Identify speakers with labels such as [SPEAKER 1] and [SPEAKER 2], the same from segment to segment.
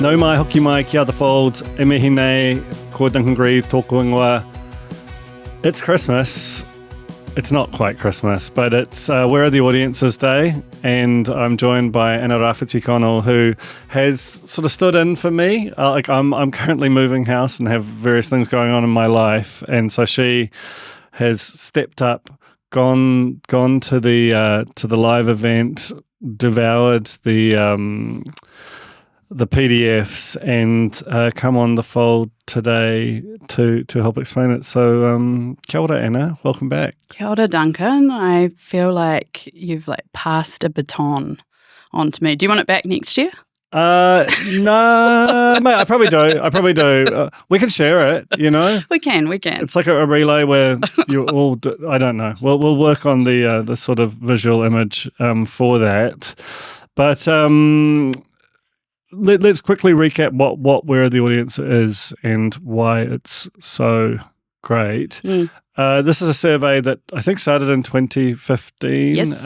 [SPEAKER 1] Nau mai hoki mai ki other fold, e mihi nei, ko Duncan Greive tōku ingoa. It's Christmas. It's not quite Christmas, but it's Where Are the Audiences Day, and I'm joined by Anna Rawhiti-Connell, who has sort of stood in for me. I'm currently moving house and have various things going on in my life, and so she has stepped up, gone to the live event, devoured the PDFs, and come on the fold today to help explain it. So kia ora, Anna. Welcome back.
[SPEAKER 2] Kia ora, Duncan. I feel like you've passed a baton on to me. Do you want it back next year?
[SPEAKER 1] No, mate, I probably do. We can share it, you know?
[SPEAKER 2] We can.
[SPEAKER 1] It's like a relay where you all I don't know. We'll work on the sort of visual image for that. But let's quickly recap what Where Are the Audience is and why it's so great. This is a survey that I think started in 2015.
[SPEAKER 2] Yes.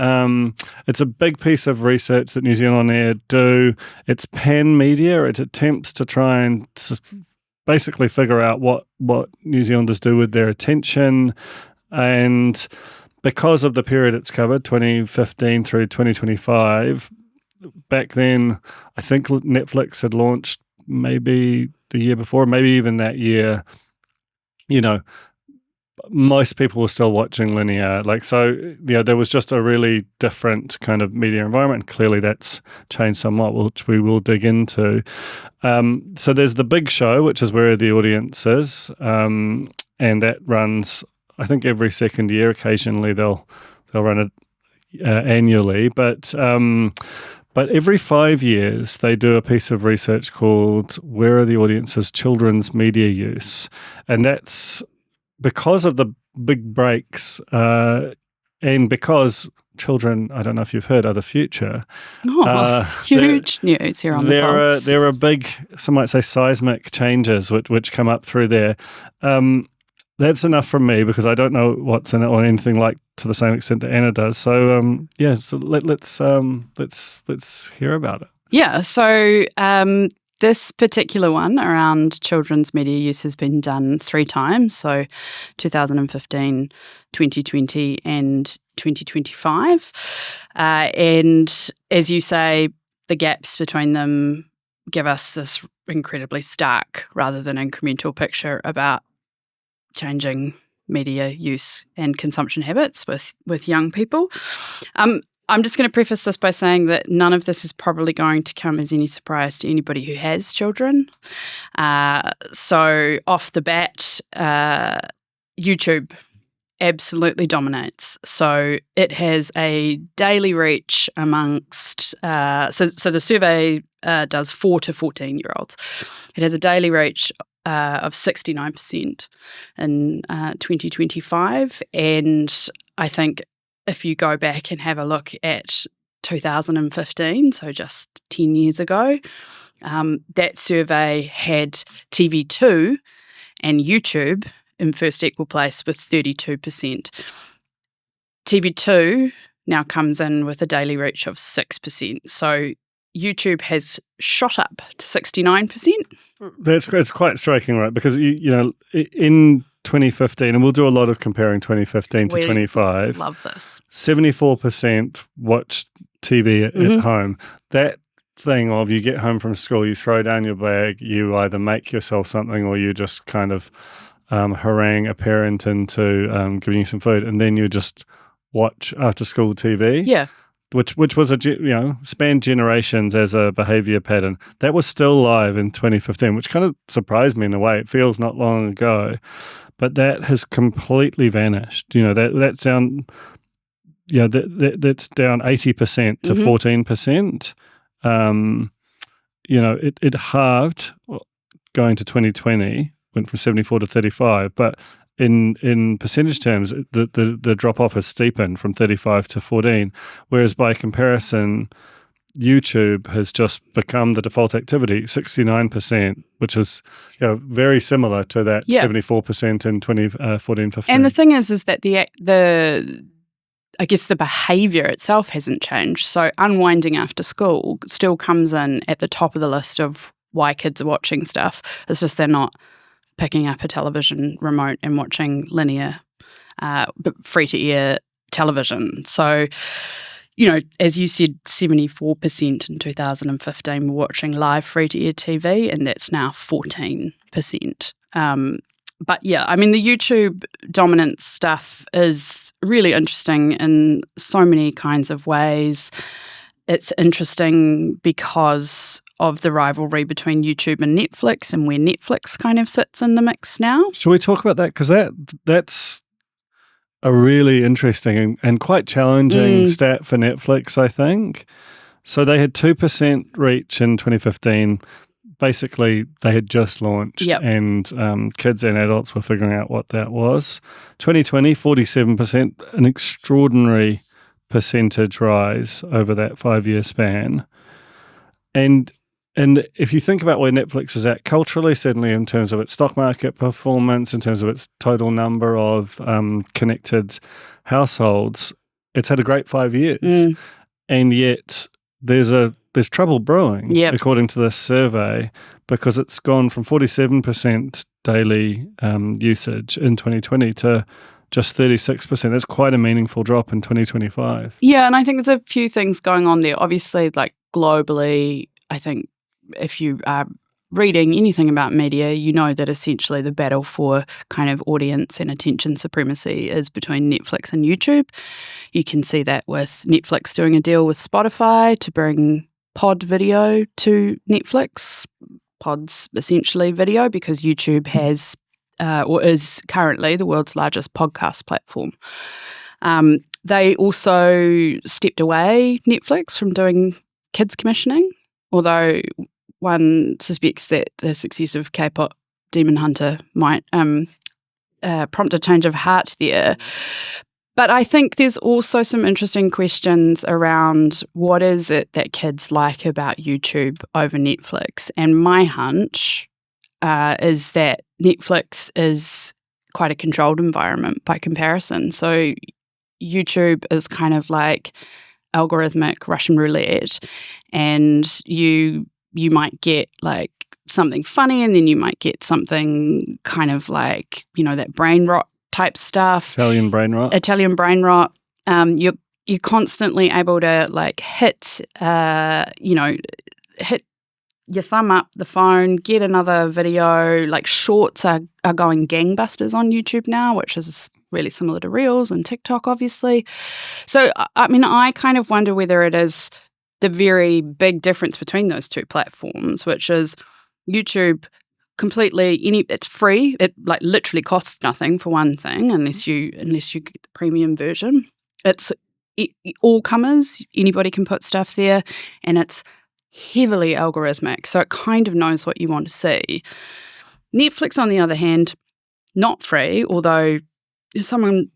[SPEAKER 1] It's a big piece of research that New Zealand On Air do. It's pan-media. It attempts to try and basically figure out what New Zealanders do with their attention. And because of the period it's covered, 2015 through 2025, back then, I think Netflix had launched maybe the year before, maybe even that year. You know, most people were still watching linear. There was just a really different kind of media environment. Clearly, that's changed somewhat, which we will dig into. So there's the big show, which is Where Are the Audiences, and that runs, I think, every second year. Occasionally, they'll run it annually, but every 5 years, they do a piece of research called Where Are the Audiences Children's Media Use? And that's because of the big breaks and because children, I don't know if you've heard, are the future.
[SPEAKER 2] Huge news here on the phone.
[SPEAKER 1] There are big, some might say seismic changes which come up through there. That's enough from me because I don't know what's in it or anything like to the same extent that Anna does. So so let's hear about it.
[SPEAKER 2] Yeah. So this particular one around children's media use has been done 3 times. So 2015, 2020, and 2025. And as you say, the gaps between them give us this incredibly stark rather than incremental picture about changing media use and consumption habits with young people. I'm just going to preface this by saying that none of this is probably going to come as any surprise to anybody who has children. So off the bat, YouTube absolutely dominates. So it has a daily reach amongst, so the survey does 4 to 14-year-olds. It has a daily reach of 69% in 2025. And I think if you go back and have a look at 2015, so just 10 years ago, that survey had TV2 and YouTube in first equal place with 32%. TV2 now comes in with a daily reach of 6%. So YouTube has shot up to 69%.
[SPEAKER 1] It's quite striking, right? Because you know, in 2015, and we'll do a lot of comparing 2015 to 25.
[SPEAKER 2] Love this.
[SPEAKER 1] 74% watched TV at home. That thing of you get home from school, you throw down your bag, you either make yourself something or you just kind of harangue a parent into giving you some food, and then you just watch after school TV.
[SPEAKER 2] Yeah.
[SPEAKER 1] Which was spanned generations as a behaviour pattern. That was still live in 2015, which kind of surprised me in a way. It feels not long ago, but that has completely vanished. You know, that's down. Yeah, that's down 80% to 14%. It halved going to 2020, went from 74 to 35, but in percentage terms, the drop-off has steepened from 35 to 14, whereas by comparison, YouTube has just become the default activity, 69%, which is very similar to that 74% in 2014-15.
[SPEAKER 2] And the thing is that I guess the behaviour itself hasn't changed. So unwinding after school still comes in at the top of the list of why kids are watching stuff. It's just they're not picking up a television remote and watching linear, free-to-air television. So, as you said, 74% in 2015 were watching live free-to-air TV, and that's now 14%. But yeah, I mean, the YouTube dominance stuff is really interesting in so many kinds of ways. It's interesting because of the rivalry between YouTube and Netflix and where Netflix kind of sits in the mix now.
[SPEAKER 1] Shall we talk about that? Because that's a really interesting and quite challenging stat for Netflix, I think. So they had 2% reach in 2015. Basically, they had just launched, and kids and adults were figuring out what that was. 2020, 47%, an extraordinary percentage rise over that 5-year span. And if you think about where Netflix is at culturally, certainly in terms of its stock market performance, in terms of its total number of connected households, it's had a great 5 years. And yet there's trouble brewing, according to this survey, because it's gone from 47% daily usage in 2020 to just 36%. That's quite a meaningful drop in 2025.
[SPEAKER 2] Yeah, and I think there's a few things going on there. Obviously, like globally, I think if you are reading anything about media, you know that essentially the battle for kind of audience and attention supremacy is between Netflix and YouTube. You can see that with Netflix doing a deal with Spotify to bring pod video to Netflix. Pod's essentially video because YouTube has or is currently the world's largest podcast platform. They also stepped away, Netflix, from doing kids commissioning, although one suspects that the success of K-pop Demon Hunter might prompt a change of heart there. But I think there's also some interesting questions around what is it that kids like about YouTube over Netflix. And my hunch is that Netflix is quite a controlled environment by comparison. So YouTube is kind of like algorithmic Russian roulette, and you might get like something funny, and then you might get something kind of like, that brain rot type stuff.
[SPEAKER 1] Italian brain rot. You're constantly able to like hit your thumb up the phone, get another video. Like shorts are going gangbusters on YouTube now, which is really similar to Reels and TikTok, obviously. So, I mean, I kind of wonder whether it is the very big difference between those two platforms, which is YouTube it's free. It like literally costs nothing for one thing, unless you get the premium version. It's all comers. Anybody can put stuff there, and it's heavily algorithmic, so it kind of knows what you want to see. Netflix, on the other hand, not free, although someone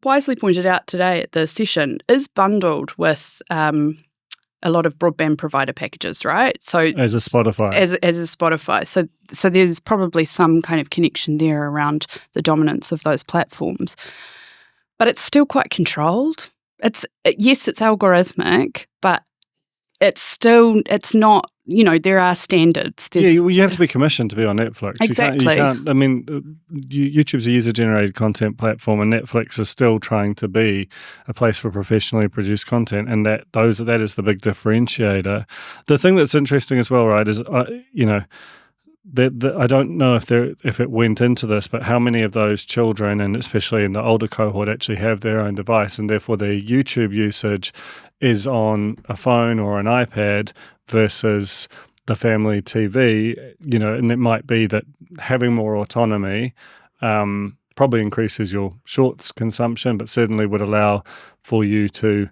[SPEAKER 1] wisely pointed out today at the session, is bundled with a lot of broadband provider packages, right? So as a Spotify.
[SPEAKER 2] As a Spotify. So there's probably some kind of connection there around the dominance of those platforms. But it's still quite controlled. It's algorithmic, but it's not, there are standards.
[SPEAKER 1] You have to be commissioned to be on Netflix.
[SPEAKER 2] Exactly.
[SPEAKER 1] You can't, I mean, YouTube's a user-generated content platform, and Netflix is still trying to be a place for professionally produced content, and that is the big differentiator. The thing that's interesting as well, right, is, I don't know if it went into this, but how many of those children, and especially in the older cohort, actually have their own device, and therefore their YouTube usage is on a phone or an iPad versus the family TV, and it might be that having more autonomy probably increases your shorts consumption, but certainly would allow for you to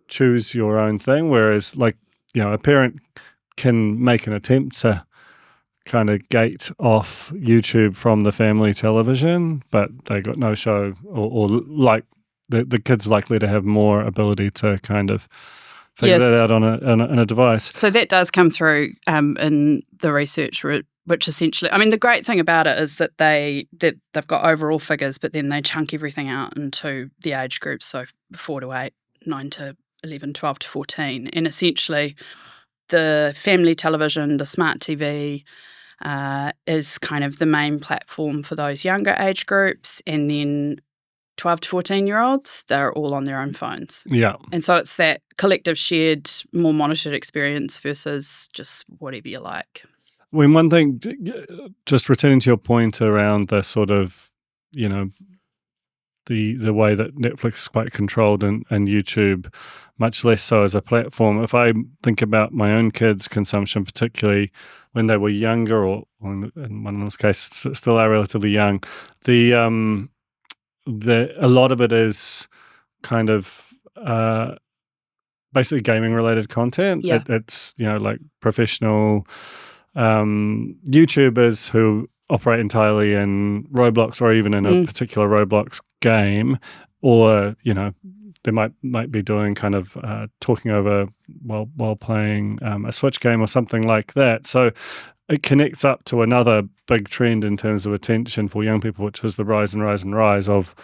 [SPEAKER 1] choose your own thing. Whereas, a parent can make an attempt to kind of gate off YouTube from the family television, but they got no show, or like the kid's likely to have more ability to kind of figure that out on a device.
[SPEAKER 2] So that does come through in the research, which essentially, I mean, the great thing about it is that they've got overall figures, but then they chunk everything out into the age groups, so 4 to 8, 9 to 11, 12 to 14, and essentially the family television, the smart TV, is kind of the main platform for those younger age groups. And then 12 to 14-year-olds, they're all on their own phones.
[SPEAKER 1] Yeah.
[SPEAKER 2] And so it's that collective, shared, more monitored experience versus just whatever you like.
[SPEAKER 1] When one thing, just returning to your point around the sort of, the way that Netflix is quite controlled and YouTube much less so as a platform. If I think about my own kids' consumption, particularly when they were younger, or in one of those cases still are relatively young, a lot of it is kind of basically gaming related content.
[SPEAKER 2] Yeah.
[SPEAKER 1] It's like professional YouTubers who operate entirely in Roblox, or even in a particular Roblox game, or they might be doing kind of talking over while playing a Switch game or something like that. So it connects up to another big trend in terms of attention for young people, which is the rise of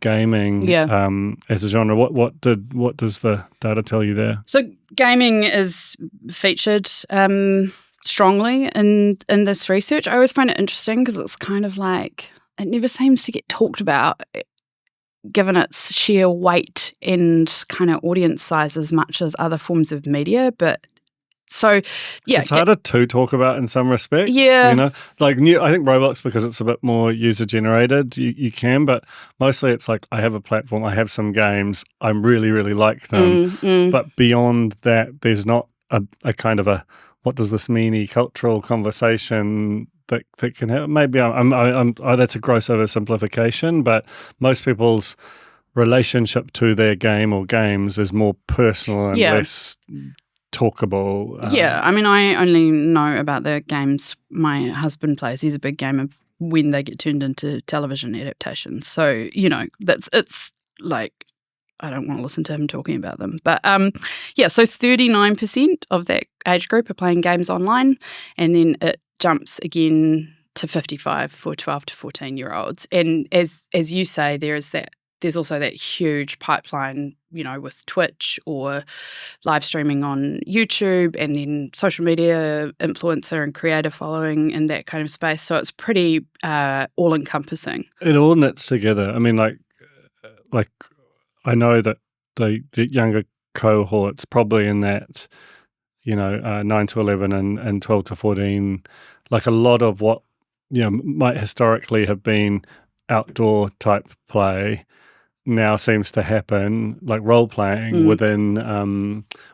[SPEAKER 1] gaming as a genre. What does the data tell you there?
[SPEAKER 2] So gaming is featured strongly in this research. I always find it interesting because it's kind of like it never seems to get talked about, given its sheer weight and kind of audience size as much as other forms of media. But so, yeah.
[SPEAKER 1] It's harder to talk about in some respects.
[SPEAKER 2] Yeah.
[SPEAKER 1] I think Roblox, because it's a bit more user-generated, you can, but mostly it's like, I have a platform, I have some games, I really, really like them. But beyond that, there's not a kind of a, what does this mean, cultural conversation that can happen. Maybe that's a gross oversimplification, but most people's relationship to their game or games is more personal and less talkable.
[SPEAKER 2] I mean, I only know about the games my husband plays. He's a big gamer when they get turned into television adaptations. So, it's like, I don't want to listen to him talking about them. But so 39% of that age group are playing games online, and then it jumps again to 55 for 12 to 14-year-olds. And as you say, there's also that huge pipeline, with Twitch or live streaming on YouTube, and then social media influencer and creator following in that kind of space. So it's pretty all-encompassing.
[SPEAKER 1] It all knits together. I mean, like I know that the younger cohorts probably in that, 9 to 11 and 12 to 14, like a lot of what, might historically have been outdoor type play now seems to happen, like role playing within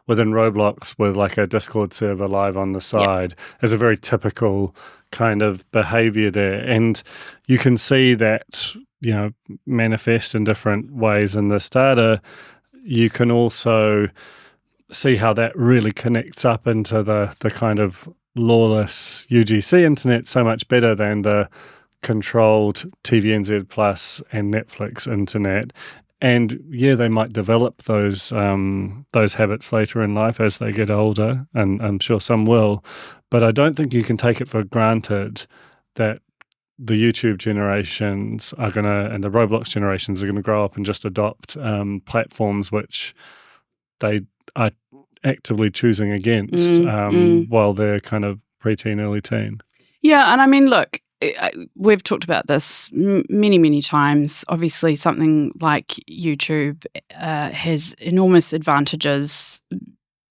[SPEAKER 1] Roblox with like a Discord server live on the side is a very typical kind of behavior there. And you can see that, manifest in different ways in this data. You can also see how that really connects up into the kind of lawless UGC internet so much better than the controlled TVNZ Plus and Netflix internet. And they might develop those habits later in life as they get older, and I'm sure some will. But I don't think you can take it for granted that the YouTube generations and the Roblox generations are going to grow up and just adopt platforms which they are actively choosing against while they're kind of preteen, early teen.
[SPEAKER 2] Yeah, and I mean, look, we've talked about this many, many times. Obviously, something like YouTube has enormous advantages.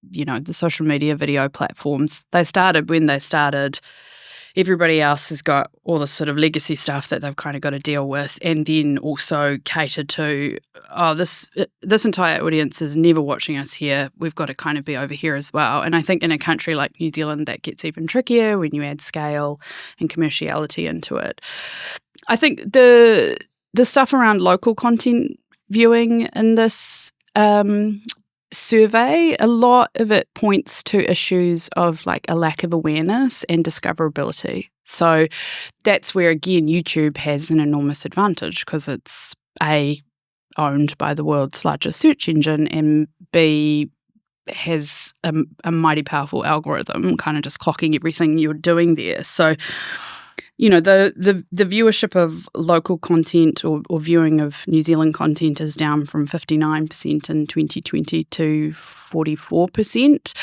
[SPEAKER 2] The social media video platforms, they started when they started. Everybody else has got all this sort of legacy stuff that they've kind of got to deal with, and then also cater to, this entire audience is never watching us here. We've got to kind of be over here as well. And I think in a country like New Zealand, that gets even trickier when you add scale and commerciality into it. I think the stuff around local content viewing in this survey, a lot of it points to issues of like a lack of awareness and discoverability. So that's where, again, YouTube has an enormous advantage because it's A, owned by the world's largest search engine, and B, has a mighty powerful algorithm kind of just clocking everything you're doing there. So the viewership of local content or viewing of New Zealand content is down from 59% in 2020 to 44%.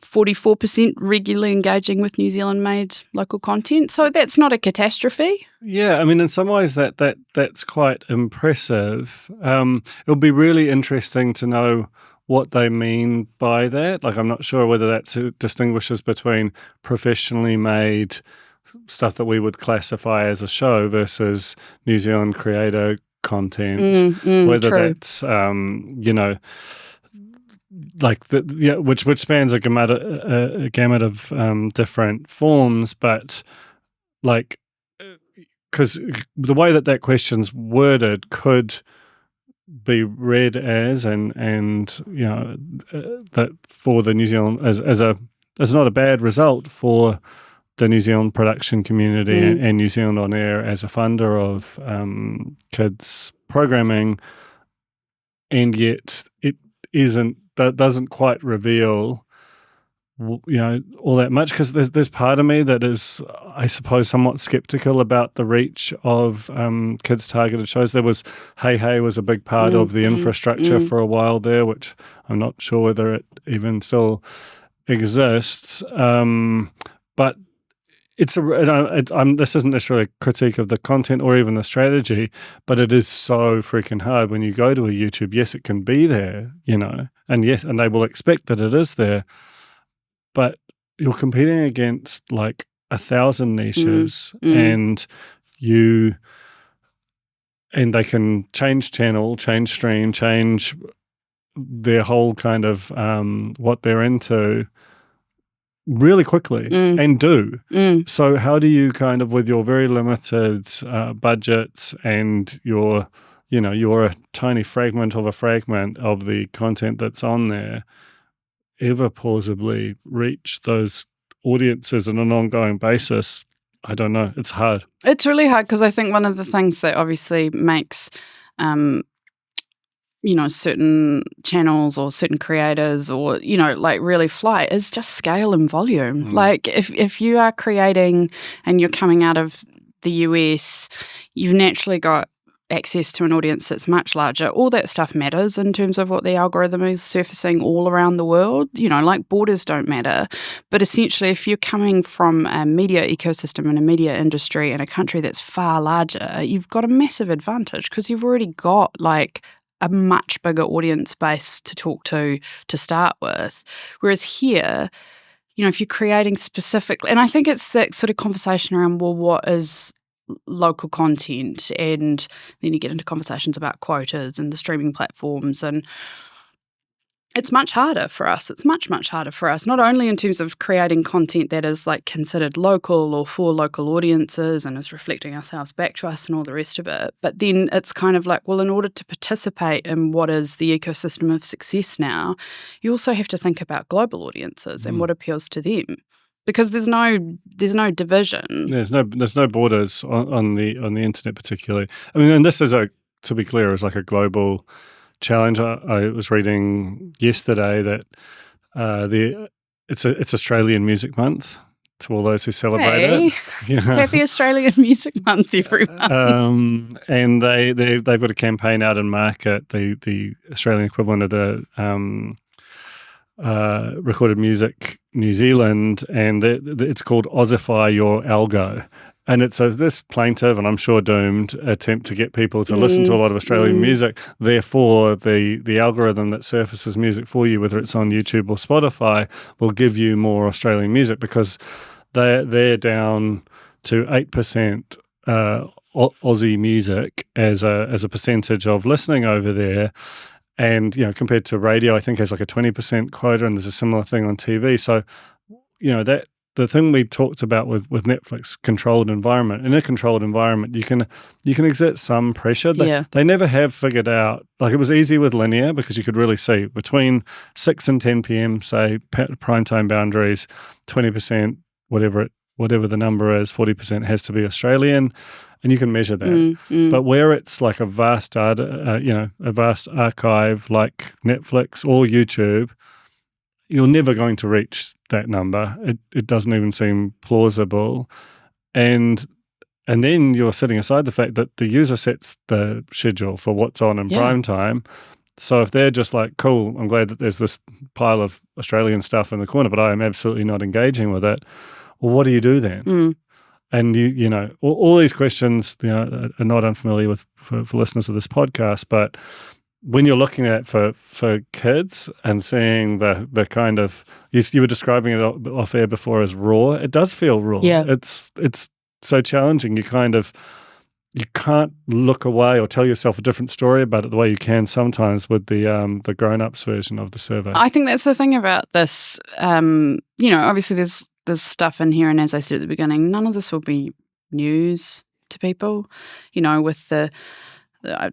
[SPEAKER 2] 44% regularly engaging with New Zealand-made local content. So that's not a catastrophe.
[SPEAKER 1] Yeah, I mean, in some ways that's quite impressive. It'll be really interesting to know what they mean by that. Like, I'm not sure whether that distinguishes between professionally made stuff that we would classify as a show versus New Zealand creator content, whether
[SPEAKER 2] true.
[SPEAKER 1] that's like which spans a gamut of different forms, but like, because the way that question's worded could be read as that for the New Zealand as not a bad result for the New Zealand production community and New Zealand On Air as a funder of kids programming, and yet that doesn't quite reveal all that much, because there's part of me that is, I suppose, somewhat skeptical about the reach of kids targeted shows. There was Hey Hey was a big part of the infrastructure for a while there, which I'm not sure whether it even still exists. But this isn't necessarily a critique of the content or even the strategy, but it is so freaking hard when you go to a YouTube. Yes, it can be there, and yes, and they will expect that it is there, but you're competing against like 1,000 niches, and they can change channel, change stream, change their whole kind of what they're into really quickly and do. So how do you kind of, with your very limited budgets and you're a tiny fragment of the content that's on there, ever plausibly reach those audiences on an ongoing basis? I don't know. It's hard.
[SPEAKER 2] It's really hard, because I think one of the things that obviously makes certain channels or certain creators or, like really fly is just scale and volume. Like if you are creating and you're coming out of the US, you've naturally got access to an audience that's much larger. All that stuff matters in terms of what the algorithm is surfacing all around the world. Like borders don't matter. But essentially, if you're coming from a media ecosystem and a media industry in a country that's far larger, you've got a massive advantage, because you've already got like a much bigger audience base to talk to start with. Whereas here, if you're creating specifically, and I think it's that sort of conversation around, well, what is local content? And then you get into conversations about quotas and the streaming platforms, and it's much harder for us. It's much, much harder for us, not only in terms of creating content that is like considered local or for local audiences and is reflecting ourselves back to us and all the rest of it, but then it's kind of like, well, in order to participate in what is the ecosystem of success now, you also have to think about global audiences and what appeals to them. Because there's no division.
[SPEAKER 1] There's no borders on the internet particularly. I mean, and this is to be clear, is like a global challenge. I was reading yesterday that it's Australian Music Month, to all those who celebrate it.
[SPEAKER 2] Happy Australian Music Month, everyone.
[SPEAKER 1] And they've got a campaign out in market, the Australian equivalent of the Recorded Music New Zealand, and it's called Ossify Your Algo. And it's this plaintive and I'm sure doomed attempt to get people to listen to a lot of Australian music. Therefore, the algorithm that surfaces music for you, whether it's on YouTube or Spotify, will give you more Australian music, because they're down to 8% Aussie music as a percentage of listening over there. And, compared to radio, I think has like a 20% quota, and there's a similar thing on TV. So, that the thing we talked about with Netflix, controlled environment. In a controlled environment, you can exert some pressure. They never have figured out, like it was easy with linear, because you could really see between 6 and 10 p.m., say, primetime boundaries, 20%, whatever the number is, 40% has to be Australian, and you can measure that. But where it's like a vast data, a vast archive like Netflix or YouTube, you're never going to reach that number. It doesn't even seem plausible. And then you're setting aside the fact that the user sets the schedule for what's on in prime time. So if they're just like, cool, I'm glad that there's this pile of Australian stuff in the corner, but I am absolutely not engaging with it. Well, what do you do then? And you know, all these questions, you know, are not unfamiliar with for listeners of this podcast. But when you're looking at for kids and seeing the kind of you were describing it off air before as raw, it does feel raw.
[SPEAKER 2] Yeah.
[SPEAKER 1] It's so challenging. You can't look away or tell yourself a different story about it the way you can sometimes with the grown-ups version of the survey.
[SPEAKER 2] I think that's the thing about this. You know, obviously there's stuff in here, and as I said at the beginning, none of this will be news to people. You know, with I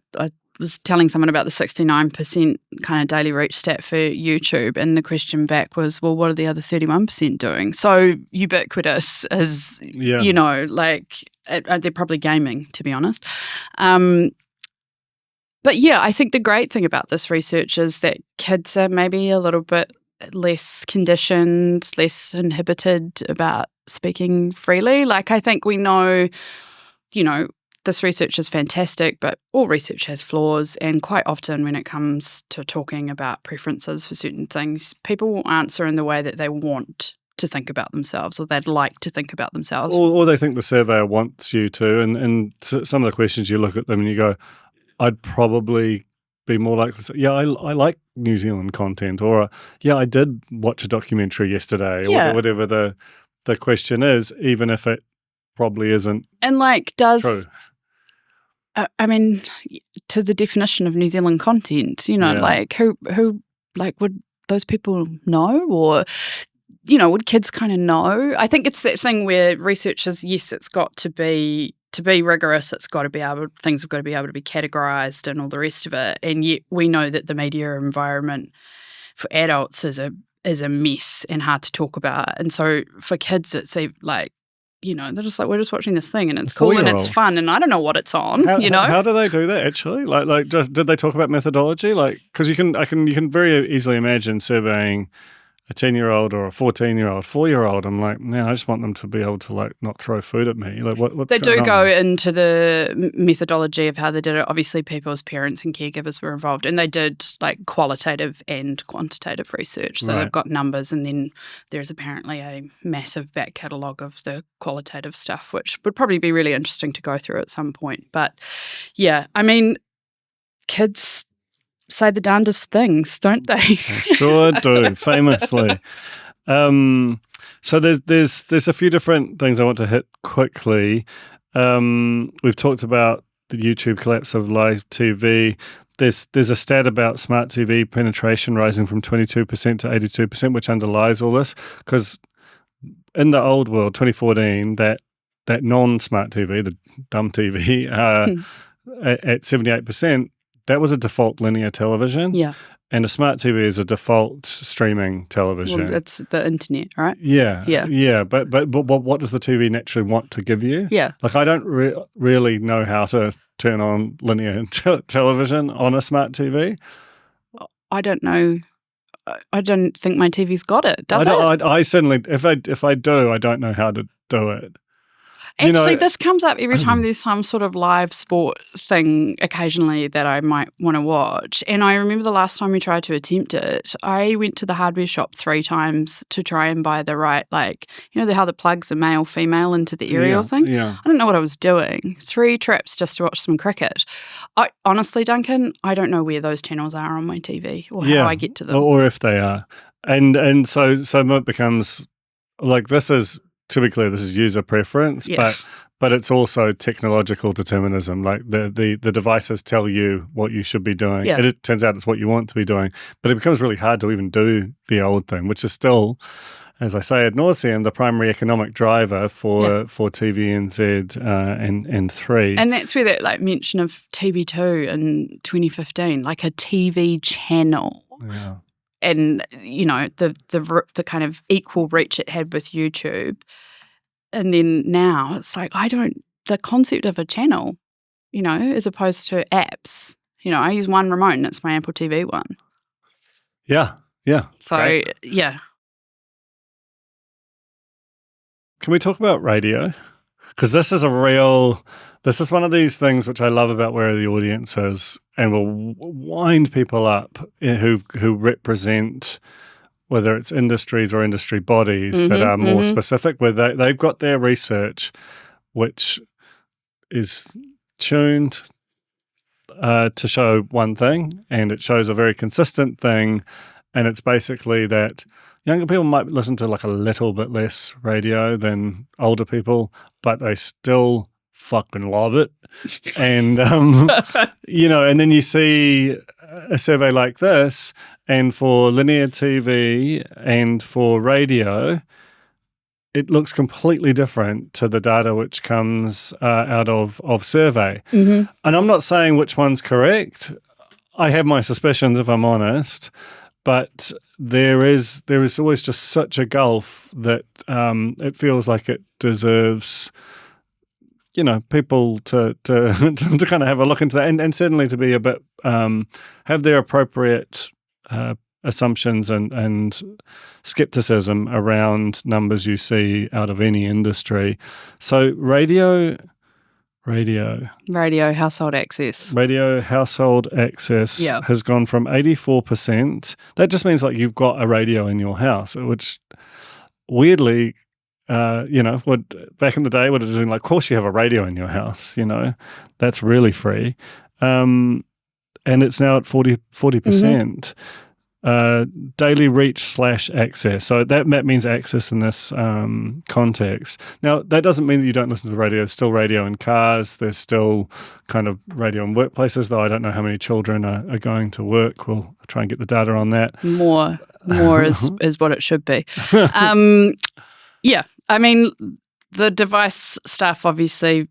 [SPEAKER 2] was telling someone about the 69% kind of daily reach stat for YouTube, and the question back was, well, what are the other 31% doing? So ubiquitous as, you know, like they're probably gaming, to be honest. But yeah, I think the great thing about this research is that kids are maybe a little bit less conditioned, less inhibited about speaking freely. Like, I think we know, you know, this research is fantastic, but all research has flaws. And quite often when it comes to talking about preferences for certain things, people will answer in the way that they want to think about themselves, or they'd like to think about themselves.
[SPEAKER 1] Or they think the surveyor wants you to. And some of the questions, you look at them and you go, I'd probably be more likely to say, yeah, I like New Zealand content, or yeah, I did watch a documentary yesterday, or whatever the question is, even if it probably isn't.
[SPEAKER 2] And like,
[SPEAKER 1] true.
[SPEAKER 2] I mean, to the definition of New Zealand content, you know, like who like would those people know, or you know, would kids kind of know? I think it's that thing where researchers, yes, it's got to be rigorous. It's got to be things have got to be able to be categorized and all the rest of it. And yet we know that the media environment for adults is a mess and hard to talk about. And so for kids, it's like, you know, they're just like, we're just watching this thing and it's cool and it's fun and I don't know what it's on. You know,
[SPEAKER 1] how do they do that actually? Like, just did they talk about methodology? Like, because you can very easily imagine surveying a 10-year-old or a 14-year-old, 4-year-old. I'm like, man, I just want them to be able to like not throw food at me. Like, what's
[SPEAKER 2] they
[SPEAKER 1] going
[SPEAKER 2] do
[SPEAKER 1] on?
[SPEAKER 2] go into the methodology of how they did it. Obviously, people's parents and caregivers were involved, and they did like qualitative and quantitative research. So they've got numbers, and then there's apparently a massive back catalogue of the qualitative stuff, which would probably be really interesting to go through at some point. But yeah, I mean, kids say the darndest things, don't they?
[SPEAKER 1] They sure do, famously. So there's a few different things I want to hit quickly. We've talked about the YouTube collapse of live TV. There's a stat about smart TV penetration rising from 22% to 82%, which underlies all this, because in the old world, 2014, that non-smart TV, the dumb TV, at 78%, that was a default linear television.
[SPEAKER 2] Yeah.
[SPEAKER 1] And a smart TV is a default streaming television.
[SPEAKER 2] Well, it's the internet, right?
[SPEAKER 1] Yeah.
[SPEAKER 2] Yeah.
[SPEAKER 1] Yeah. But what does the TV naturally want to give you?
[SPEAKER 2] Yeah.
[SPEAKER 1] Like, I don't really know how to turn on linear television on a smart TV.
[SPEAKER 2] I don't know. I don't think my TV's got it, does it?
[SPEAKER 1] I certainly, if I do, I don't know how to do it.
[SPEAKER 2] Actually, this comes up every time there's some sort of live sport thing occasionally that I might want to watch. And I remember the last time we tried to attempt it, I went to the hardware shop 3 times to try and buy the right, like, you know, how the plugs are male, female into the aerial thing?
[SPEAKER 1] Yeah.
[SPEAKER 2] I don't know what I was doing. 3 trips just to watch some cricket. Honestly, Duncan, I don't know where those channels are on my TV or how I get to them.
[SPEAKER 1] Or if they are. And so it becomes, like, this is, to be clear, this is user preference, but it's also technological determinism. Like the devices tell you what you should be doing.
[SPEAKER 2] Yeah.
[SPEAKER 1] It turns out it's what you want to be doing. But it becomes really hard to even do the old thing, which is still, as I say ad nauseum, the primary economic driver for TVNZ and 3.
[SPEAKER 2] And that's where that like mention of TV2 in 2015, like a TV channel.
[SPEAKER 1] Yeah.
[SPEAKER 2] And, you know, the kind of equal reach it had with YouTube. And then now it's like, the concept of a channel, you know, as opposed to apps. You know, I use one remote and it's my Apple TV one.
[SPEAKER 1] Yeah, yeah.
[SPEAKER 2] So,
[SPEAKER 1] great.
[SPEAKER 2] yeah.
[SPEAKER 1] Can we talk about radio? Because this is a real This is one of these things which I love about Where the Audience Is, and will wind people up who represent, whether it's industries or industry bodies that are more specific, where they've got their research, which is tuned to show one thing, and it shows a very consistent thing, and it's basically that younger people might listen to like a little bit less radio than older people, but they still fucking love it. And and then you see a survey like this, and for linear TV and for radio, it looks completely different to the data which comes out of survey. And I'm not saying which one's correct. I have my suspicions, if I'm honest, but there is always just such a gulf that it feels like it deserves, people to to kind of have a look into that, and certainly to be a bit have their appropriate assumptions and skepticism around numbers you see out of any industry. So radio
[SPEAKER 2] household access.
[SPEAKER 1] Radio household access has gone from 84%. That just means like you've got a radio in your house, which weirdly, back in the day would have been like, of course you have a radio in your house, that's really free. And it's now at 40%. Daily reach / access. So that means access in this context. Now, that doesn't mean that you don't listen to the radio. There's still radio in cars. There's still kind of radio in workplaces, though I don't know how many children are going to work. We'll try and get the data on that.
[SPEAKER 2] More is what it should be. Yeah, I mean, the device stuff, obviously,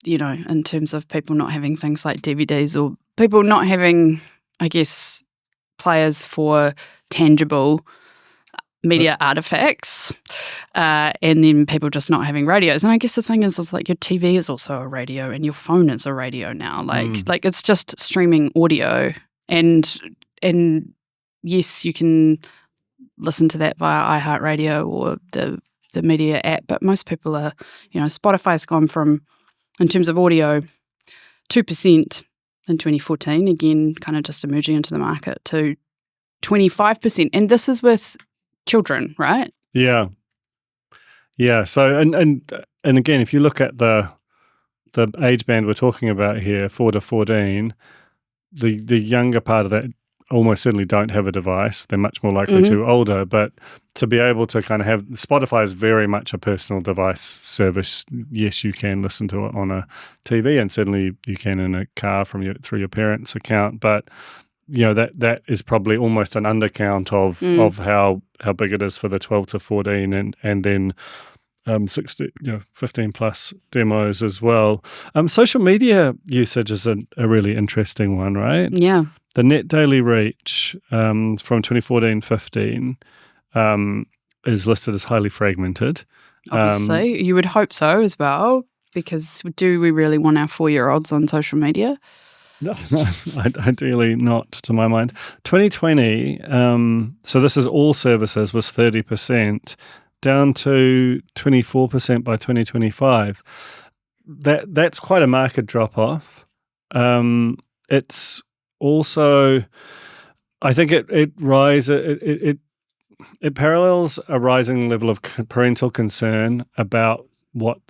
[SPEAKER 2] in terms of people not having things like DVDs or people not having, I guess, players for tangible media artifacts, and then people just not having radios. And I guess the thing is like your TV is also a radio and your phone is a radio now. Like it's just streaming audio, and yes, you can listen to that via iHeartRadio or the media app, but most people are, Spotify's gone from, in terms of audio, 2% in 2014, again, kind of just emerging into the market, to 25%. And this is with children, right?
[SPEAKER 1] Yeah. Yeah. So, and again, if you look at the age band we're talking about here, 4 to 14, the younger part of that almost certainly don't have a device. They're much more likely to older, but to be able to kind of have, Spotify is very much a personal device service. Yes, you can listen to it on a TV, and certainly you can in a car through your parents' account, but that is probably almost an undercount of how big it is for the 12 to 14 and then 15 plus demos as well. Social media usage is a really interesting one, right?
[SPEAKER 2] Yeah.
[SPEAKER 1] The net daily reach from 2014-15 is listed as highly fragmented.
[SPEAKER 2] Obviously, you would hope so as well, because do we really want our 4-year-olds on social media?
[SPEAKER 1] No, ideally not, to my mind. 2020, so this is all services, was 30%, down to 24% by 2025. That's quite a marked drop-off. It's also, I think it parallels a rising level of parental concern about what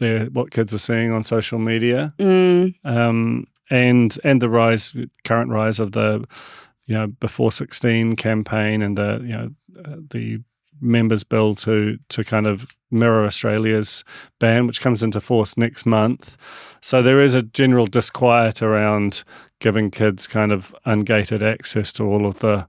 [SPEAKER 1] kids are seeing on social media, and the current rise of the before 16 campaign and the members' bill to kind of mirror Australia's ban, which comes into force next month. So there is a general disquiet around giving kids kind of ungated access to all of the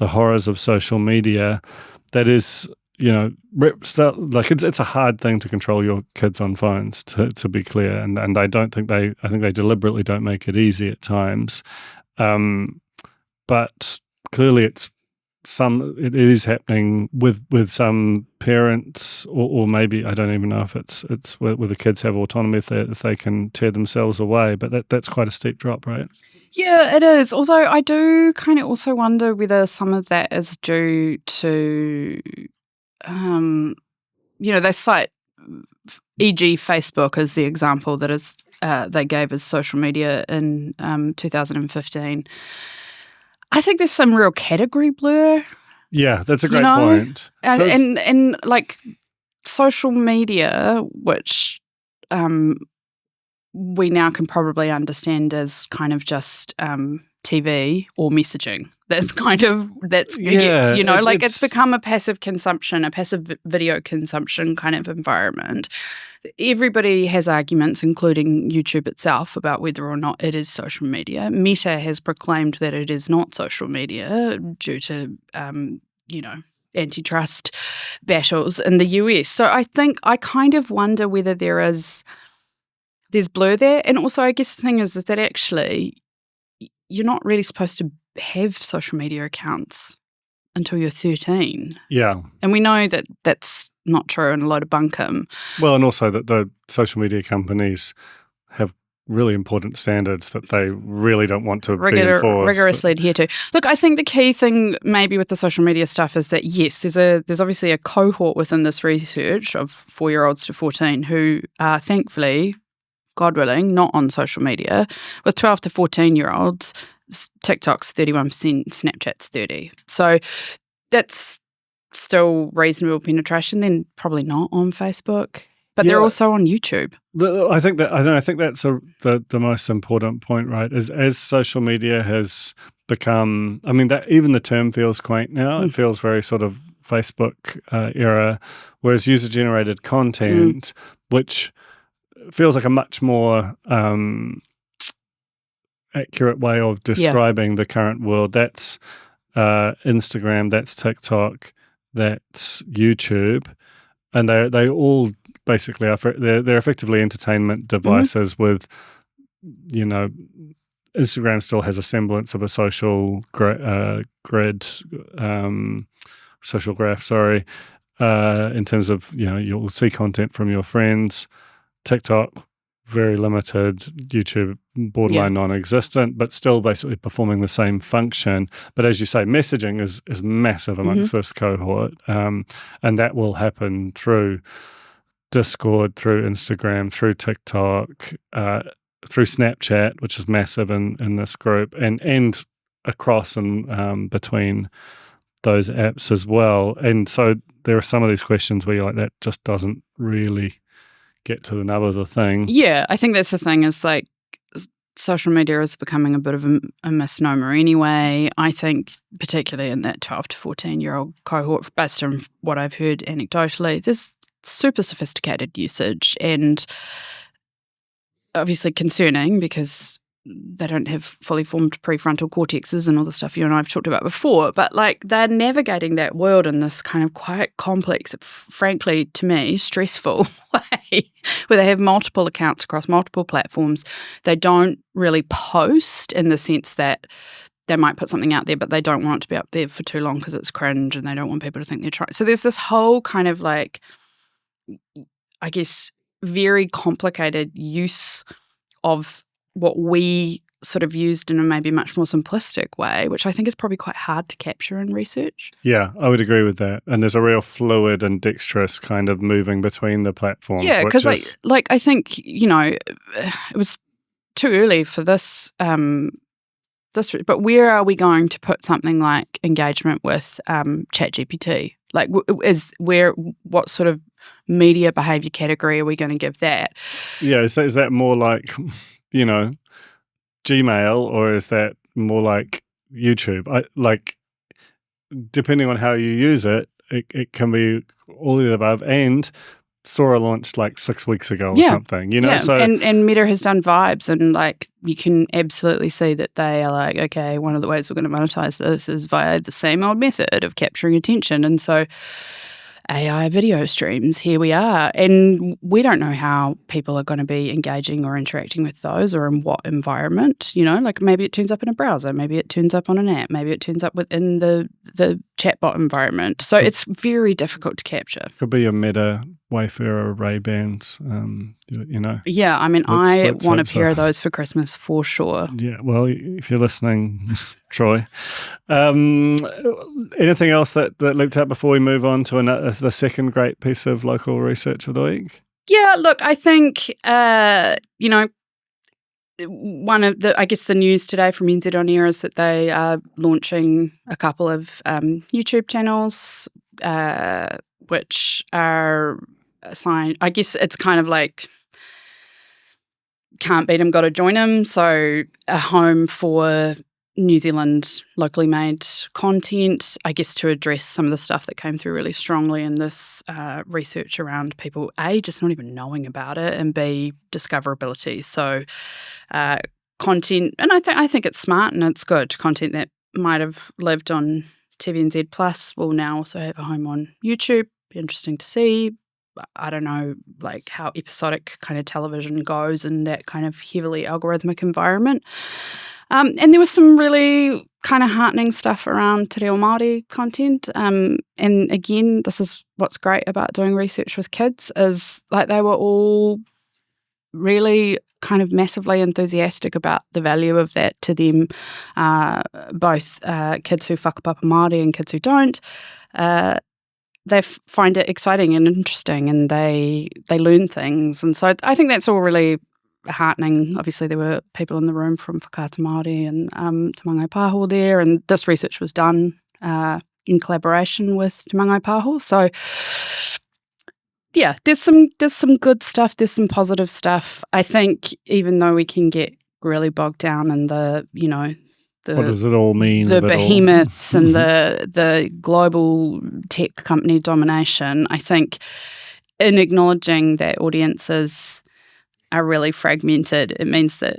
[SPEAKER 1] horrors of social media. That is, it's a hard thing to control your kids on phones, to be clear, and I think they deliberately don't make it easy at times, but clearly it is happening with some parents, or maybe I don't even know if it's where the kids have autonomy if they can tear themselves away, but that's quite a steep drop, right?
[SPEAKER 2] Yeah, it is. Also, I do kind of also wonder whether some of that is due to, they cite, e.g. Facebook as the example that is they gave as social media in 2015. I think there's some real category blur.
[SPEAKER 1] Yeah, that's a great point.
[SPEAKER 2] And like social media, which we now can probably understand as kind of just TV or messaging. It's become a passive consumption, a passive video consumption kind of environment. Everybody has arguments, including YouTube itself, about whether or not it is social media. Meta has proclaimed that it is not social media due to, antitrust battles in the US. So I kind of wonder whether there's blur there. And also, I guess the thing is that actually you're not really supposed to have social media accounts until you're 13.
[SPEAKER 1] Yeah.
[SPEAKER 2] And we know that that's not true and a load of bunkum.
[SPEAKER 1] Well, and also that the social media companies have really important standards that they really don't want to be enforced.
[SPEAKER 2] Rigorously adhere to. Look, I think the key thing maybe with the social media stuff is that, yes, there's obviously a cohort within this research of 4-year-olds to 14 who are thankfully, God willing, not on social media. With 12 to 14-year-olds, TikTok's 31%, Snapchat's 30%. So that's still reasonable penetration. Then probably not on Facebook, but they're also on YouTube.
[SPEAKER 1] I think that's the most important point, right? Is as social media has become, I mean, that even the term feels quaint now. It feels very sort of Facebook era, whereas user-generated content, which feels like a much more accurate way of describing the current world. That's Instagram, that's TikTok, that's YouTube, and they all basically they're effectively entertainment devices with, Instagram still has a semblance of a social social graph, in terms of, you'll see content from your friends. TikTok, very limited. YouTube, borderline non-existent, but still basically performing the same function. But as you say, messaging is massive amongst this cohort, and that will happen through Discord, through Instagram, through TikTok, through Snapchat, which is massive in this group, and across and between those apps as well. And so there are some of these questions where you're like, that just doesn't really get to the nub of the thing.
[SPEAKER 2] Yeah, I think that's the thing, is like social media is becoming a bit of a misnomer anyway. I think particularly in that 12 to 14-year-old cohort, based on what I've heard anecdotally, there's super sophisticated usage and obviously concerning because they don't have fully formed prefrontal cortexes and all the stuff you and I have talked about before, but like they're navigating that world in this kind of quite complex, frankly to me, stressful way, where they have multiple accounts across multiple platforms. They don't really post in the sense that they might put something out there, but they don't want it to be up there for too long because it's cringe and they don't want people to think they're trying. So there's this whole kind of like, I guess, very complicated use of what we sort of used in a maybe much more simplistic way, which I think is probably quite hard to capture in research.
[SPEAKER 1] Yeah, I would agree with that. And there's a real fluid and dexterous kind of moving between the platforms.
[SPEAKER 2] Yeah, because I think, it was too early for this, but where are we going to put something like engagement with ChatGPT? Like, what sort of media behaviour category are we going to give that?
[SPEAKER 1] Yeah, is that more like, Gmail, or is that more like YouTube? Depending on how you use it, it can be all of the above. And Sora launched like 6 weeks ago or something, So
[SPEAKER 2] and Meta has done Vibes, and like you can absolutely see that they are like, okay, one of the ways we're going to monetize this is via the same old method of capturing attention, and so AI video streams, here we are. And we don't know how people are going to be engaging or interacting with those or in what environment, like maybe it turns up in a browser, maybe it turns up on an app, maybe it turns up within the chatbot environment. So it's very difficult to capture.
[SPEAKER 1] Could be a Meta Wayfarer Ray-Bans,
[SPEAKER 2] Yeah, I mean, I want a pair of those for Christmas for sure.
[SPEAKER 1] Yeah, well, if you're listening, Troy. Anything else that leaped out before we move on to the second great piece of local research of the week?
[SPEAKER 2] Yeah, look, I think, I guess the news today from NZ On Air is that they are launching a couple of YouTube channels, which are assigned. I guess it's kind of like can't beat 'em, got to join 'em. So a home for New Zealand locally made content, I guess, to address some of the stuff that came through really strongly in this research around people, A, just not even knowing about it, and B, discoverability. So content, and I think it's smart and it's good. Content that might have lived on TVNZ Plus will now also have a home on YouTube. Be interesting to see. I don't know, like how episodic kind of television goes in that kind of heavily algorithmic environment. And there was some really kind of heartening stuff around Te Reo Māori content. And again, this is what's great about doing research with kids is like they were all really kind of massively enthusiastic about the value of that to them, both kids who whakapapa Māori and kids who don't. They find it exciting and interesting, and they learn things. And so I think that's all really heartening. Obviously, there were people in the room from Whakaata Māori and Te Mangai Pāho there, and this research was done in collaboration with Te Mangai Pāho. So, yeah, there's some good stuff. There's some positive stuff. I think even though we can get really bogged down in the
[SPEAKER 1] what does it all mean?
[SPEAKER 2] The behemoths and the global tech company domination, I think in acknowledging that audiences are really fragmented, it means that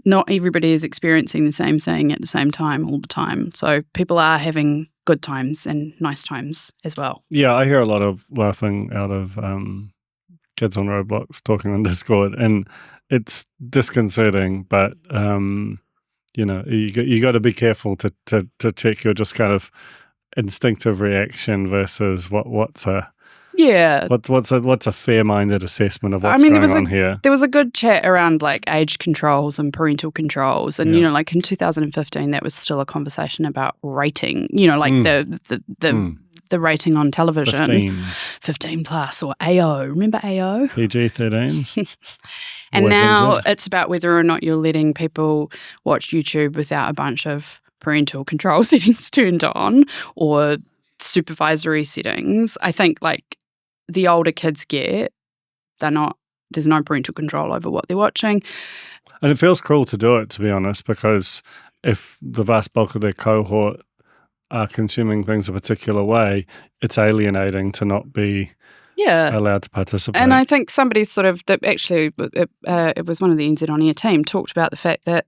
[SPEAKER 2] not everybody is experiencing the same thing at the same time all the time. So people are having good times and nice times as well.
[SPEAKER 1] Yeah, I hear a lot of laughing out of kids on Roblox talking on Discord, and it's disconcerting, but you got to be careful to check your just kind of instinctive reaction versus what's a fair-minded assessment of what's going on here.
[SPEAKER 2] There was a good chat around like age controls and parental controls, and like in 2015, that was still a conversation about rating. The rating on television, 15 plus or AO. Remember AO?
[SPEAKER 1] PG-13.
[SPEAKER 2] And now it's about whether or not you're letting people watch YouTube without a bunch of parental control settings turned on or supervisory settings. I think like the older kids get, there's no parental control over what they're watching.
[SPEAKER 1] And it feels cruel to do it, to be honest, because if the vast bulk of their cohort are consuming things a particular way, it's alienating to not be allowed to participate.
[SPEAKER 2] And I think somebody it was one of the NZ On Air team talked about the fact that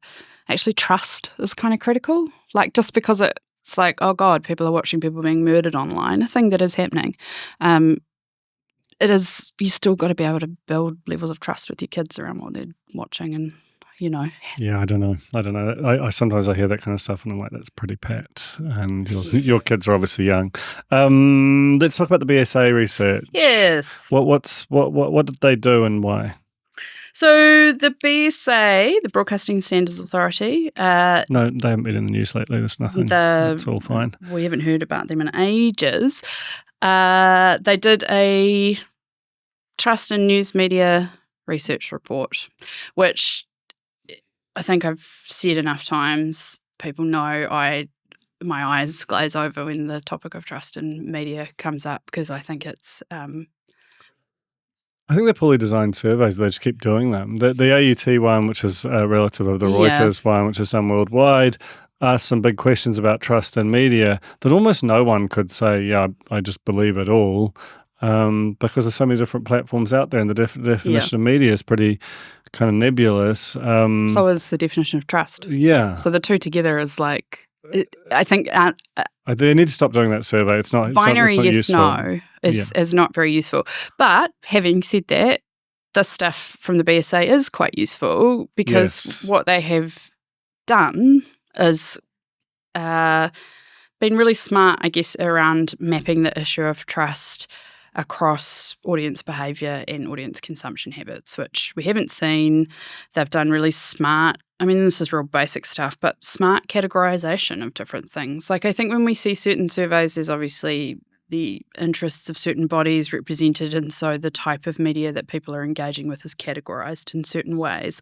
[SPEAKER 2] actually trust is kind of critical. Like just because it's like, oh God, people are watching people being murdered online, a thing that is happening. It is, you still got to be able to build levels of trust with your kids around what they're watching and,
[SPEAKER 1] Yeah, I don't know. I sometimes I hear that kind of stuff and I'm like, that's pretty pat. And your kids are obviously young. Let's talk about the BSA research.
[SPEAKER 2] Yes.
[SPEAKER 1] What did they do and why?
[SPEAKER 2] So the BSA, the Broadcasting Standards Authority.
[SPEAKER 1] No, they haven't been in the news lately. There's nothing. It's all fine.
[SPEAKER 2] We haven't heard about them in ages. They did a Trust in News Media research report, which I think I've said enough times. People know my eyes glaze over when the topic of trust in media comes up because I think it's.
[SPEAKER 1] I think they're poorly designed surveys. They just keep doing them. The AUT one, which is a relative of the Reuters one, which is done worldwide, asked some big questions about trust in media that almost no one could say, yeah, I just believe it all, because there's so many different platforms out there, and the definition of media is pretty kind of nebulous.
[SPEAKER 2] So is the definition of trust.
[SPEAKER 1] Yeah.
[SPEAKER 2] So the two together is like, I think...
[SPEAKER 1] they need to stop doing that survey. It's not
[SPEAKER 2] binary
[SPEAKER 1] yes,
[SPEAKER 2] useful. No is not very useful. But having said that, the stuff from the BSA is quite useful because what they have done is been really smart, I guess, around mapping the issue of trust across audience behaviour and audience consumption habits, which we haven't seen. They've done really smart, I mean, this is real basic stuff, but smart categorisation of different things. Like I think when we see certain surveys, there's obviously the interests of certain bodies represented, and so the type of media that people are engaging with is categorised in certain ways.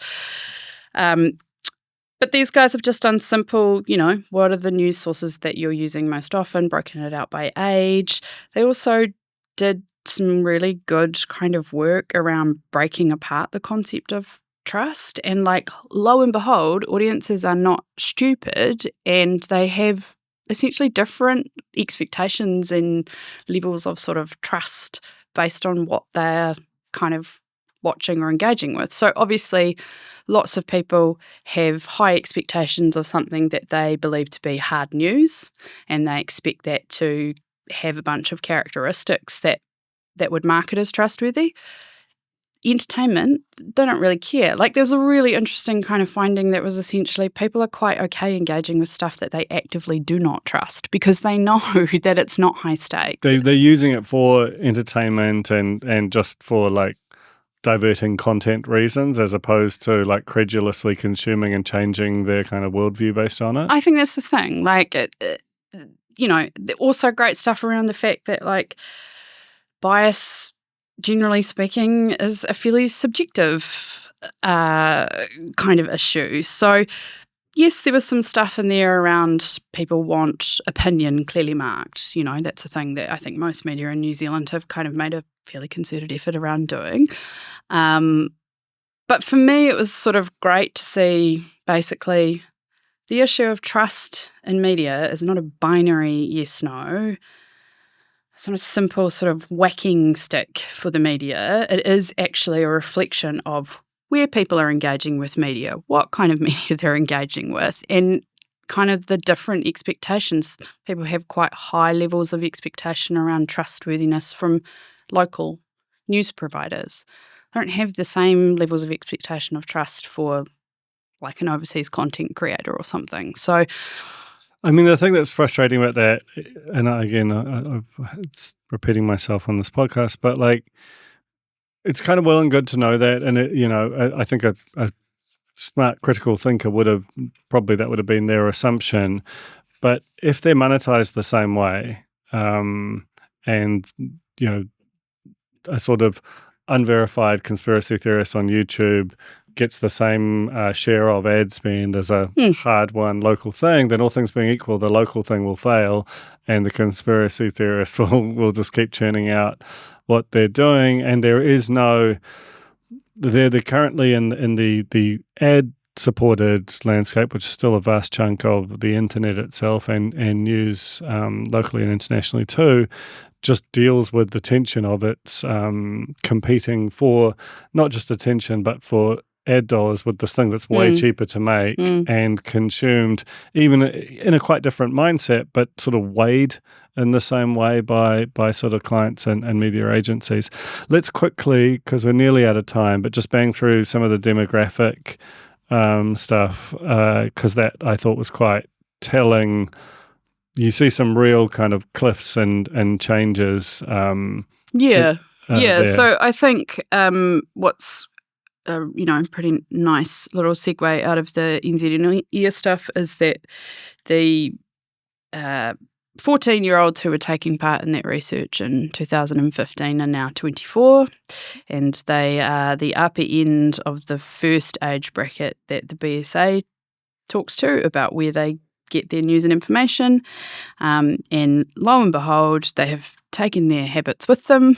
[SPEAKER 2] But these guys have just done simple, what are the news sources that you're using most often, broken it out by age. They also did some really good kind of work around breaking apart the concept of trust. And lo and behold, audiences are not stupid, and they have essentially different expectations and levels of sort of trust based on what they're kind of watching or engaging with. So obviously, lots of people have high expectations of something that they believe to be hard news, and they expect that to have a bunch of characteristics that would mark it as trustworthy. Entertainment, they don't really care. There's a really interesting kind of finding that was essentially people are quite okay engaging with stuff that they actively do not trust because they know that it's not high stakes.
[SPEAKER 1] They're using it for entertainment and just for diverting content reasons, as opposed to credulously consuming and changing their kind of worldview based on it.
[SPEAKER 2] I think that's the thing. Also great stuff around the fact that bias, generally speaking, is a fairly subjective kind of issue. So yes, there was some stuff in there around people want opinion clearly marked. That's a thing that I think most media in New Zealand have kind of made a fairly concerted effort around doing. But for me, it was sort of great to see basically the issue of trust in media is not a binary yes-no. It's not a simple sort of whacking stick for the media. It is actually a reflection of where people are engaging with media, what kind of media they're engaging with, and kind of the different expectations. People have quite high levels of expectation around trustworthiness from local news providers. They don't have the same levels of expectation of trust for an overseas content creator or something. So,
[SPEAKER 1] I mean, the thing that's frustrating about that, and I'm it's repeating myself on this podcast, but it's kind of well and good to know that, and I think a smart critical thinker would have been their assumption. But if they're monetized the same way, and a sort of unverified conspiracy theorist on YouTube gets the same share of ad spend as a hard-won local thing, then all things being equal, the local thing will fail, and the conspiracy theorist will just keep churning out what they're doing. And there is no, they're currently in the ad-supported landscape, which is still a vast chunk of the internet itself and news locally and internationally too, just deals with the tension of its competing for not just attention but for ad dollars with this thing that's way cheaper to make and consumed even in a quite different mindset, but sort of weighed in the same way by sort of clients and media agencies. Let's quickly, because we're nearly out of time, but just bang through some of the demographic stuff, because that I thought was quite telling. You see some real kind of cliffs and changes.
[SPEAKER 2] There.
[SPEAKER 1] So
[SPEAKER 2] I think what's pretty nice little segue out of the NZNE stuff is that the 14-year-olds who were taking part in that research in 2015 are now 24, and they are the upper end of the first age bracket that the BSA talks to about where they get their news and information, and lo and behold, they have taken their habits with them.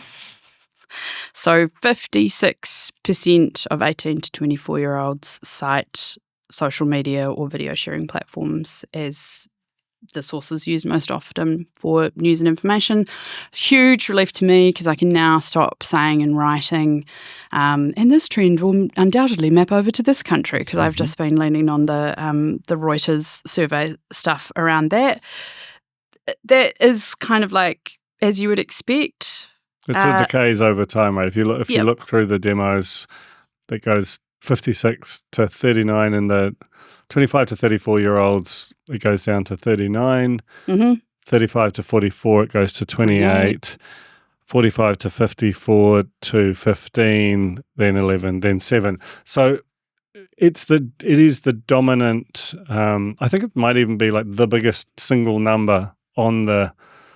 [SPEAKER 2] So 56% of 18 to 24-year-olds cite social media or video sharing platforms as the sources used most often for news and information. Huge relief to me because I can now stop saying and writing, and this trend will undoubtedly map over to this country because I've just been leaning on the Reuters survey stuff around that. That is kind of as you would expect.
[SPEAKER 1] It sort of decays over time, right? If you look through the demos, that goes 56 to 39 in the 25 to 34-year-olds, it goes down to 39. 35 to 44, it goes to 28. 45 to 54 to 15, then 11, then 7. So it is the dominant. I think it might even be the biggest single number on the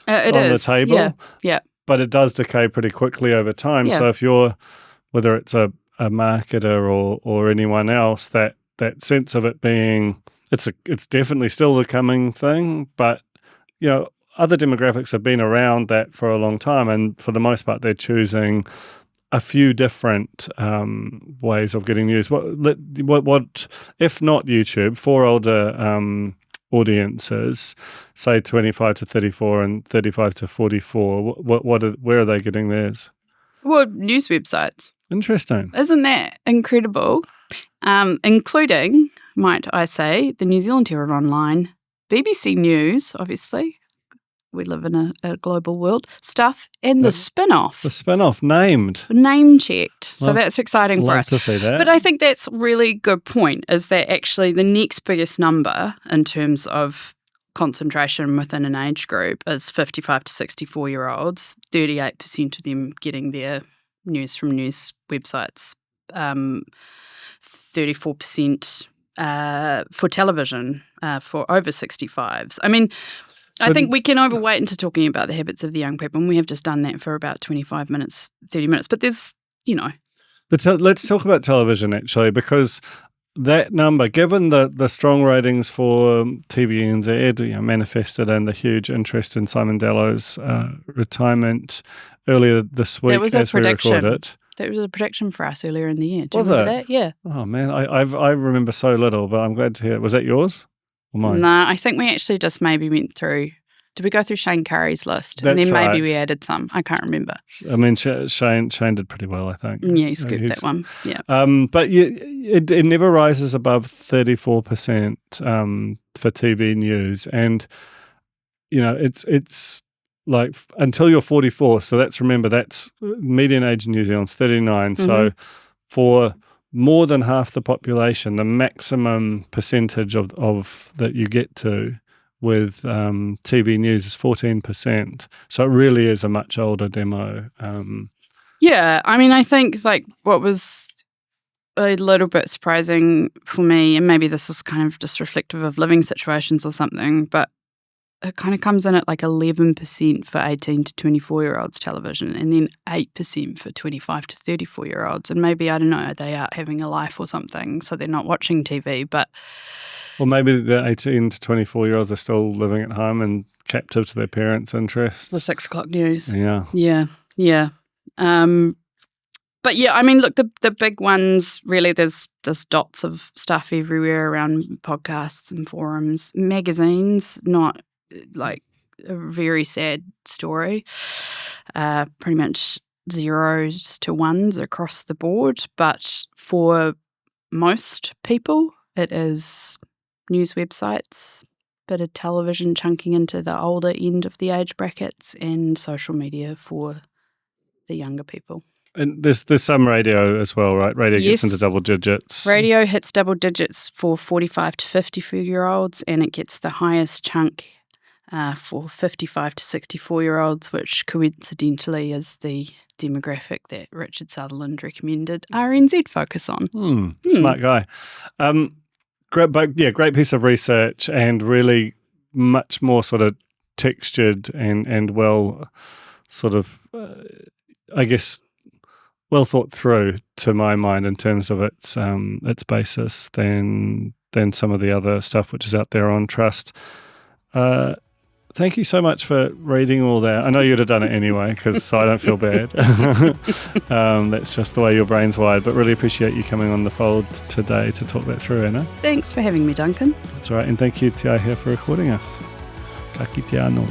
[SPEAKER 2] It
[SPEAKER 1] on
[SPEAKER 2] is.
[SPEAKER 1] the table.
[SPEAKER 2] Yeah.
[SPEAKER 1] But it does decay pretty quickly over time.
[SPEAKER 2] Yeah.
[SPEAKER 1] So if you're, whether it's a marketer or anyone else, that sense of it being, it's definitely still the coming thing, but other demographics have been around that for a long time, and for the most part, they're choosing a few different ways of getting news. What if not YouTube for older audiences, say 25 to 34 and 35 to 44? Where are they getting theirs?
[SPEAKER 2] Well, news websites.
[SPEAKER 1] Interesting.
[SPEAKER 2] Isn't that incredible? Including, might I say, the New Zealand Herald Online, BBC News, obviously. We live in a global world. Stuff, and the Spinoff.
[SPEAKER 1] The Spinoff, name
[SPEAKER 2] checked. So that's exciting for us.
[SPEAKER 1] Love to see that.
[SPEAKER 2] But I think that's a really good point, is that actually the next biggest number in terms of concentration within an age group is 55 to 64-year-olds, 38% of them getting their news from news websites, 34% for television for over 65s. I mean, I think we can overweight into talking about the habits of the young people, and we have just done that for about 25 minutes, 30 minutes. But there's,
[SPEAKER 1] Let's talk about television, actually, because that number, given the strong ratings for TVNZ, manifested in the huge interest in Simon Dellow's retirement earlier this week as we record it.
[SPEAKER 2] That was a prediction for us earlier in the year. Do you
[SPEAKER 1] was
[SPEAKER 2] remember
[SPEAKER 1] it?
[SPEAKER 2] That? Yeah.
[SPEAKER 1] Oh, man, I remember so little, but I'm glad to hear it. Was that yours?
[SPEAKER 2] No, I think we actually just maybe went through. Did we go through Shane Curry's list?
[SPEAKER 1] That's
[SPEAKER 2] and then maybe
[SPEAKER 1] right.
[SPEAKER 2] we added some. I can't remember.
[SPEAKER 1] I mean, Shane did pretty well, I think.
[SPEAKER 2] Yeah, he scooped that one. Yeah.
[SPEAKER 1] But it never rises above 34% for TV news, and it's like until you're 44. So that's median age in New Zealand's 39. Mm-hmm. So for more than half the population, the maximum percentage of that you get to with TV news is 14%. So it really is a much older demo.
[SPEAKER 2] Yeah, I mean, I think what was a little bit surprising for me, and maybe this is kind of just reflective of living situations or something, but it kind of comes in at 11% for 18 to 24-year-olds television, and then 8% for 25 to 34-year-olds. And maybe, I don't know, they are having a life or something, so they're not watching TV. But
[SPEAKER 1] or maybe the 18 to 24-year-olds are still living at home and captive to their parents' interests.
[SPEAKER 2] The 6 o'clock news.
[SPEAKER 1] Yeah.
[SPEAKER 2] But yeah, I mean, look, the big ones, really, there's dots of stuff everywhere around podcasts and forums, magazines, not a very sad story. Pretty much 0s to 1s across the board. But for most people, it is news websites, bit of television chunking into the older end of the age brackets, and social media for the younger people.
[SPEAKER 1] And there's some radio as well, right? Radio gets into double digits.
[SPEAKER 2] Radio hits double digits for 45 to 54-year-olds, and it gets the highest chunk for 55 to 64-year-olds, which coincidentally is the demographic that Richard Sutherland recommended RNZ focus on.
[SPEAKER 1] Smart guy. Great piece of research, and really much more sort of textured and well sort of, I guess, well thought through to my mind in terms of its basis than some of the other stuff which is out there on Trust. Thank you so much for reading all that. I know you'd have done it anyway, so I don't feel bad. That's just the way your brain's wired, but really appreciate you coming on the fold today to talk that through, Anna.
[SPEAKER 2] Thanks for having me, Duncan.
[SPEAKER 1] That's all right, and thank you, Te Aihe, for recording us. Ka kite anō.